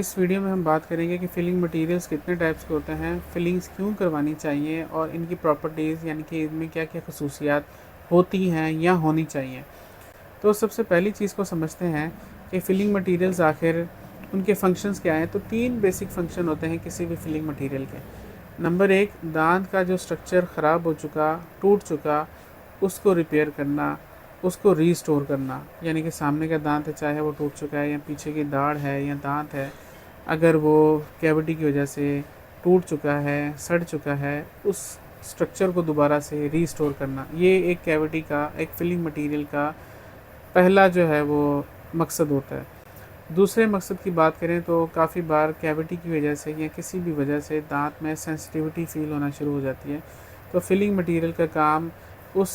इस वीडियो में हम बात करेंगे कि फिलिंग मटेरियल्स कितने टाइप्स के होते हैं, फिलिंग्स क्यों करवानी चाहिए और इनकी प्रॉपर्टीज़ यानी कि इनमें क्या क्या खसूसियात होती हैं या होनी चाहिए। तो सबसे पहली चीज़ को समझते हैं कि फिलिंग मटेरियल्स आखिर उनके फंक्शंस क्या हैं। तो तीन बेसिक फंक्शन होते हैं किसी भी फिलिंग मटेरियल के। नंबर एक, दांत का जो स्ट्रक्चर ख़राब हो चुका, टूट चुका, उसको रिपेयर करना, उसको रीस्टोर करना। यानी कि सामने का दांत है, चाहे वो टूट चुका है या पीछे की दाढ़ है या दांत है, अगर वो कैविटी की वजह से टूट चुका है, सड़ चुका है, उस स्ट्रक्चर को दोबारा से रीस्टोर करना, ये एक कैविटी का, एक फिलिंग मटेरियल का पहला जो है वो मकसद होता है। दूसरे मकसद की बात करें तो काफ़ी बार कैविटी की वजह से या किसी भी वजह से दांत में सेंसिटिविटी फील होना शुरू हो जाती है। तो फिलिंग मटेरियल का काम उस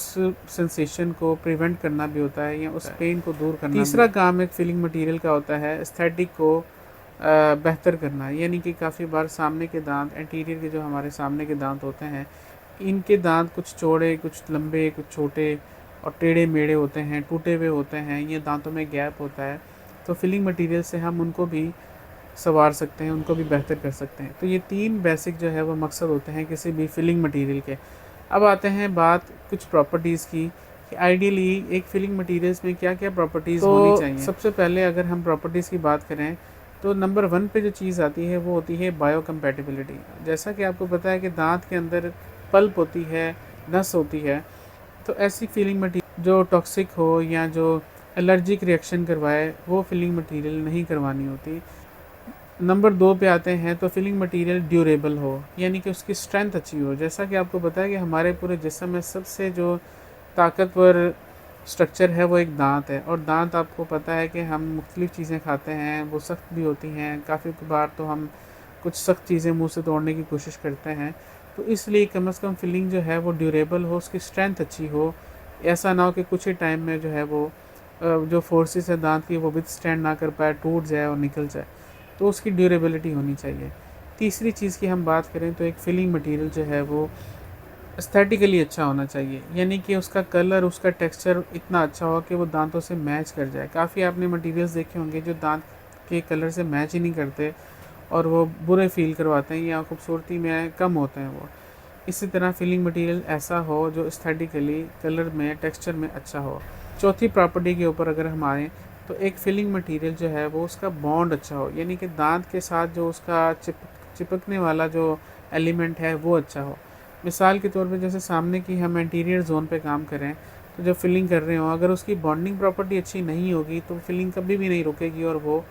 सेंसेशन को प्रिवेंट करना भी होता है या उस पेन को दूर करना। तीसरा काम एक फिलिंग मटेरियल का होता है एस्थेटिक को बेहतर करना। यानी कि काफ़ी बार सामने के दांत, एंटीरियर के जो हमारे सामने के दांत होते हैं, इनके दांत कुछ चौड़े, कुछ लंबे, कुछ छोटे और टेढ़े मेढ़े होते हैं, टूटे हुए होते हैं, ये दांतों में गैप होता है। तो फिलिंग मटेरियल से हम उनको भी संवार सकते हैं, उनको भी बेहतर कर सकते हैं। तो ये तीन बेसिक जो है वो मकसद होते हैं किसी भी फिलिंग मटेरियल के। अब आते हैं बात कुछ प्रॉपर्टीज़ की कि आइडियली एक फिलिंग मटेरियल्स में क्या क्या प्रॉपर्टीज़ होनी चाहिए। सबसे पहले अगर हम प्रॉपर्टीज़ की बात करें तो नंबर 1 पे जो चीज़ आती है वो होती है बायोकम्पैटिबिलिटी। जैसा कि आपको पता है कि दांत के अंदर पल्प होती है, नस होती है, तो ऐसी फिलिंग मटेरियल जो टॉक्सिक हो या जो एलर्जिक रिएक्शन करवाए वो फिलिंग मटेरियल नहीं करवानी होती। नंबर 2 पे आते हैं तो फिलिंग मटेरियल ड्यूरेबल हो, यानी कि उसकी स्ट्रेंथ अच्छी हो। जैसा कि आपको पता है कि हमारे पूरे जिस्म में सबसे जो ताकतवर स्ट्रक्चर है वो एक दांत है, और दांत आपको पता है कि हम मुख्तलिफ़ चीज़ें खाते हैं, वो सख्त भी होती हैं, काफ़ी बार तो हम कुछ सख्त चीज़ें मुंह से तोड़ने की कोशिश करते हैं। तो इसलिए कम से कम फिलिंग जो है वो ड्यूरेबल हो, उसकी स्ट्रेंथ अच्छी हो। ऐसा ना हो कि कुछ ही टाइम में जो है वो जो फोर्सेस है दांत की वो विथस्टैंड ना कर पाए, टूट जाए और निकल जाए। तो उसकी ड्यूरेबिलिटी होनी चाहिए। तीसरी चीज़ की हम बात करें तो एक फिलिंग मटेरियल जो है वो एस्थेटिकली अच्छा होना चाहिए, यानी कि उसका कलर, उसका टेक्सचर इतना अच्छा हो कि वो दांतों से मैच कर जाए। काफ़ी आपने मटेरियल्स देखे होंगे जो दांत के कलर से मैच ही नहीं करते और वो बुरे फील करवाते हैं या खूबसूरती में कम होते हैं वो। इसी तरह फिलिंग मटेरियल ऐसा हो जो एस्थेटिकली, कलर में, टेक्सचर में अच्छा हो। चौथी प्रॉपर्टी के ऊपर अगर हम आएँ तो एक फिलिंग मटेरियल जो है वो उसका बॉन्ड अच्छा हो, यानी कि दांत के साथ जो उसका चिपकने वाला जो एलिमेंट है वो अच्छा हो। मिसाल के तौर पे जैसे सामने की हम एंटीरियर जोन पे काम करें तो जब फिलिंग कर रहे हो, अगर उसकी बॉन्डिंग प्रॉपर्टी अच्छी नहीं होगी तो फिलिंग कभी भी नहीं रुकेगी और वो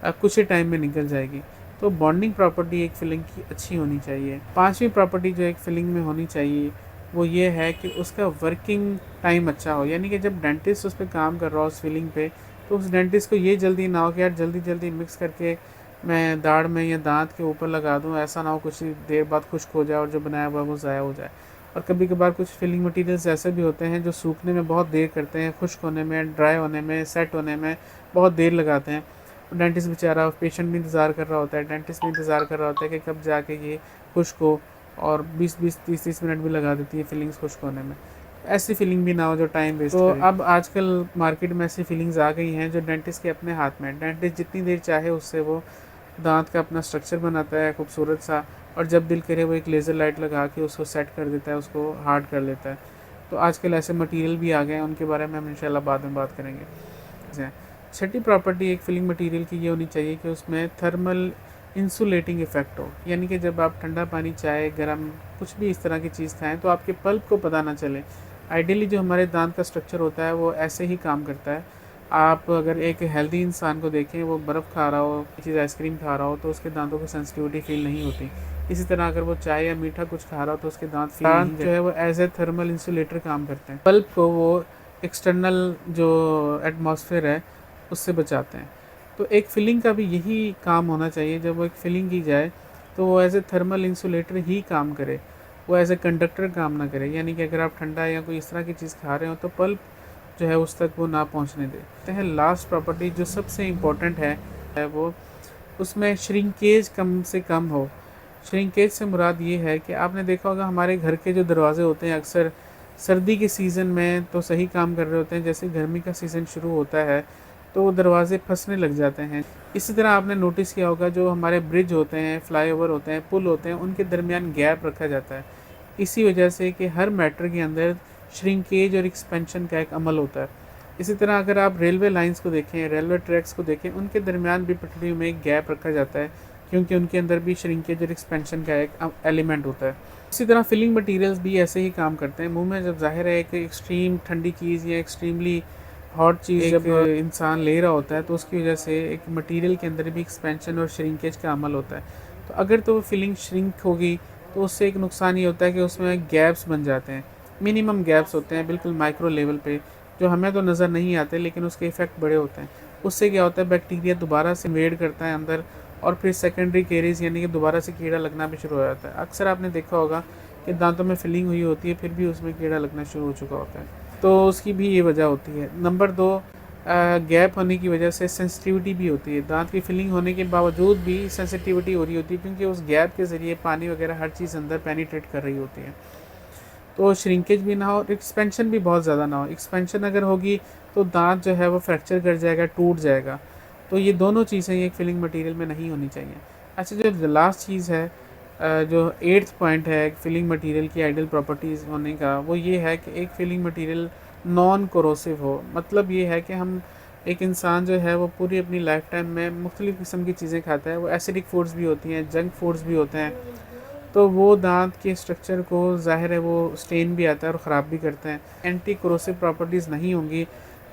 कुछ ही टाइम में निकल जाएगी। तो बॉन्डिंग प्रॉपर्टी एक फिलिंग की अच्छी होनी चाहिए। पांचवी प्रॉपर्टी जो एक फिलिंग में होनी चाहिए वो ये है कि उसका वर्किंग टाइम अच्छा हो, यानी कि जब डेंटिस्ट उस पर काम कर रहा हो उस फिलिंग पे, तो उस डेंटिस्ट को ये जल्दी ना हो कि यार जल्दी जल्दी मिक्स करके मैं दाढ़ में या दांत के ऊपर लगा दूं, ऐसा ना हो कुछ ही देर बाद खुश्क हो जाए और जो बनाया हुआ वो ज़ाया हो जाए। और कभी कभार कुछ फिलिंग मटेरियल्स ऐसे भी होते हैं जो सूखने में बहुत देर करते हैं, खुश्क होने में, ड्राई होने में, सेट होने में बहुत देर लगाते हैं। डेंटिस्ट बेचारा, पेशेंट भी इंतज़ार कर रहा होता है, डेंटिस्ट भी इंतज़ार कर रहा होता है कि कब जाके ये खुश्क हो, और 20-20, 30-30 मिनट भी लगा देती है फिलिंग्स खुश्क होने में। ऐसी फिलिंग भी ना हो जो टाइम वेस्ट करे। तो अब आजकल मार्केट में ऐसी फिलिंग्स आ गई हैं जो डेंटिस्ट के अपने हाथ में, डेंटिस्ट जितनी देर चाहे उससे वो दांत का अपना स्ट्रक्चर बनाता है खूबसूरत सा, और जब दिल करे वो एक लेज़र लाइट लगा के उसको सेट कर देता है, उसको हार्ड कर लेता है। तो आजकल ऐसे मटेरियल भी आ गए हैं, उनके बारे में हम इंशाल्लाह बाद में बात करेंगे। छठी प्रॉपर्टी एक फिलिंग मटेरियल की ये होनी चाहिए कि उसमें थर्मल इंसुलेटिंग इफ़ेक्ट हो, यानी कि जब आप ठंडा पानी, चाय, गर्म कुछ भी इस तरह की चीज़ खाएं तो आपके पल्प को पता ना चले। आइडियली जो हमारे दांत का स्ट्रक्चर होता है वो ऐसे ही काम करता है। आप अगर एक हेल्दी इंसान को देखें, वो बर्फ़ खा रहा हो, चीज़ आइसक्रीम खा रहा हो, तो उसके दांतों की सेंसिटिविटी फील नहीं होती। इसी तरह अगर वो चाय या मीठा कुछ खा रहा हो तो उसके दांत जो है वो एज ए थर्मल इंसुलेटर काम करते हैं। पल्प को वो एक्सटर्नल जो एटमॉस्फेयर है उससे बचाते हैं। तो एक फिलिंग का भी यही काम होना चाहिए, जब वो एक फिलिंग की जाए तो वो एज ए थर्मल इंसुलेटर ही काम करे, वो एज ए कंडक्टर काम ना करे। यानी कि अगर आप ठंडा या कोई इस तरह की चीज़ खा रहे हो तो पल्प जो है उस तक वो ना पहुंचने देते हैं। लास्ट प्रॉपर्टी जो सबसे इम्पोर्टेंट है वो उसमें श्रिंकेज कम से कम हो। श्रिंकेज से मुराद ये है कि आपने देखा होगा हमारे घर के जो दरवाजे होते हैं अक्सर सर्दी के सीज़न में तो सही काम कर रहे होते हैं, जैसे गर्मी का सीज़न शुरू होता है तो वो दरवाजे फंसने लग जाते हैं। इसी तरह आपने नोटिस किया होगा जो हमारे ब्रिज होते हैं, फ्लाईओवर होते हैं, पुल होते हैं, उनके दरमियान गैप रखा जाता है, इसी वजह से कि हर मैटर के अंदर श्रिंकेज और एक्सपेंशन का एक अमल होता है। इसी तरह अगर आप रेलवे लाइंस को देखें, रेलवे ट्रैक्स को देखें, उनके दरमियान भी पटरियों में एक गैप रखा जाता है, क्योंकि उनके अंदर भी श्रिंकेज और एक्सपेंशन का एक एलिमेंट होता है। इसी तरह फिलिंग मटेरियल्स भी ऐसे ही काम करते हैं। मुंह में जब ज़ाहिर है एक एक्सट्रीम ठंडी चीज़ या एक्सट्रीमली हॉट चीज़ जब इंसान ले रहा होता है, तो उसकी वजह से एक मटेरियल के अंदर भी एक्सपेंशन और श्रिंकेज का अमल होता है। तो अगर तो वो फिलिंग श्रिंक होगी तो उससे एक नुकसान ये होता है कि उसमें गैप्स बन जाते हैं, मिनिमम गैप्स होते हैं बिल्कुल माइक्रो लेवल पे, जो हमें तो नज़र नहीं आते लेकिन उसके इफ़ेक्ट बड़े होते हैं। उससे क्या होता है, बैक्टीरिया दोबारा से इन्वेड करता है अंदर और फिर सेकेंडरी केरीज यानी कि दोबारा से कीड़ा लगना भी शुरू हो जाता है। अक्सर आपने देखा होगा कि दांतों में फिलिंग हुई होती है फिर भी उसमें कीड़ा लगना शुरू हो चुका होता है, तो उसकी भी ये वजह होती है। नंबर 2, गैप होने की वजह से सेंसिटिविटी भी होती है। दांत की फिलिंग होने के बावजूद भी सेंसिटिविटी हो रही होती है, क्योंकि उस गैप के ज़रिए पानी वगैरह हर चीज़ अंदर पेनिट्रेट कर रही होती है। तो श्रिंकेज भी ना हो, एक्सपेंशन भी बहुत ज़्यादा ना हो। एक्सपेंशन अगर होगी तो दांत जो है वो फ्रैक्चर कर जाएगा, टूट जाएगा। तो ये दोनों चीज़ें एक फिलिंग मटेरियल में नहीं होनी चाहिए। अच्छा, जो लास्ट चीज़ है, जो 8th पॉइंट है फिलिंग मटेरियल की आइडियल प्रॉपर्टीज़ होने का, वो ये है कि एक फिलिंग मटेरियल नॉन कोरोसिव हो। मतलब ये है कि हम एक इंसान जो है वो पूरी अपनी लाइफ टाइम में मुख्तलिफ़ किस्म की चीज़ें खाता है, वो एसिडिक फूड्स भी होती हैं, जंक फूड्स भी होते हैं, तो वो दांत के स्ट्रक्चर को ज़ाहिर है वो स्टेन भी आता है और ख़राब भी करते हैं। एंटी कोरोसिव प्रॉपर्टीज़ नहीं होंगी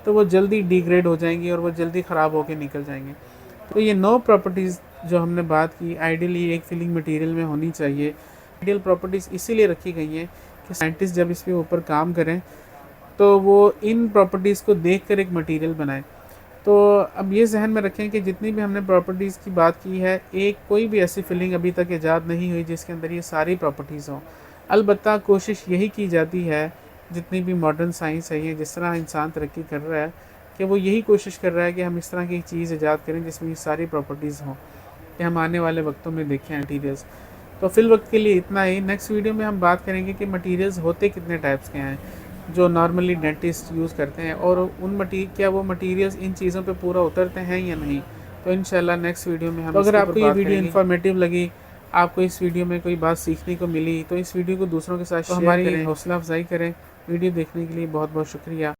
तो वो जल्दी डिग्रेड हो जाएंगी और वो जल्दी ख़राब होकर निकल जाएंगे। तो ये 9 प्रॉपर्टीज़ जो हमने बात की आइडियली एक फिलिंग मटेरियल में होनी चाहिए। आइडियल प्रॉपर्टीज़ इसीलिए रखी गई हैं कि साइंटिस्ट जब इसके ऊपर काम करें तो वो इन प्रॉपर्टीज़ को देखकर एक मटेरियल बनाएं। तो अब ये जहन में रखें कि जितनी भी हमने प्रॉपर्टीज़ की बात की है, एक कोई भी ऐसी फिलिंग अभी तक ईजाद नहीं हुई जिसके अंदर ये सारी प्रॉपर्टीज़ हों। अलबत्ता कोशिश यही की जाती है, जितनी भी मॉडर्न साइंस है, ये जिस तरह इंसान तरक्की कर रहा है, कि वो यही कोशिश कर रहा है कि हम इस तरह की चीज़ ईजाद करें जिसमें ये सारी प्रॉपर्टीज़ हों, कि हम आने वाले वक्तों में देखें मटीरियल्स। तो फ़िल वक्त के लिए इतना ही। नेक्स्ट वीडियो में हम बात करेंगे कि मटीरियल्स होते कितने टाइप्स के हैं जो नॉर्मली डेंटिस्ट यूज़ करते हैं, और क्या वो मटेरियल्स इन चीज़ों पे पूरा उतरते हैं या नहीं। तो इंशाल्लाह नेक्स्ट वीडियो में हम तो अगर आपको ये वीडियो इन्फॉर्मेटिव लगी, आपको इस वीडियो में कोई बात सीखने को मिली, तो इस वीडियो को दूसरों के साथ शेयर करें, हौसला अफजाई करें। वीडियो देखने के लिए बहुत बहुत शुक्रिया।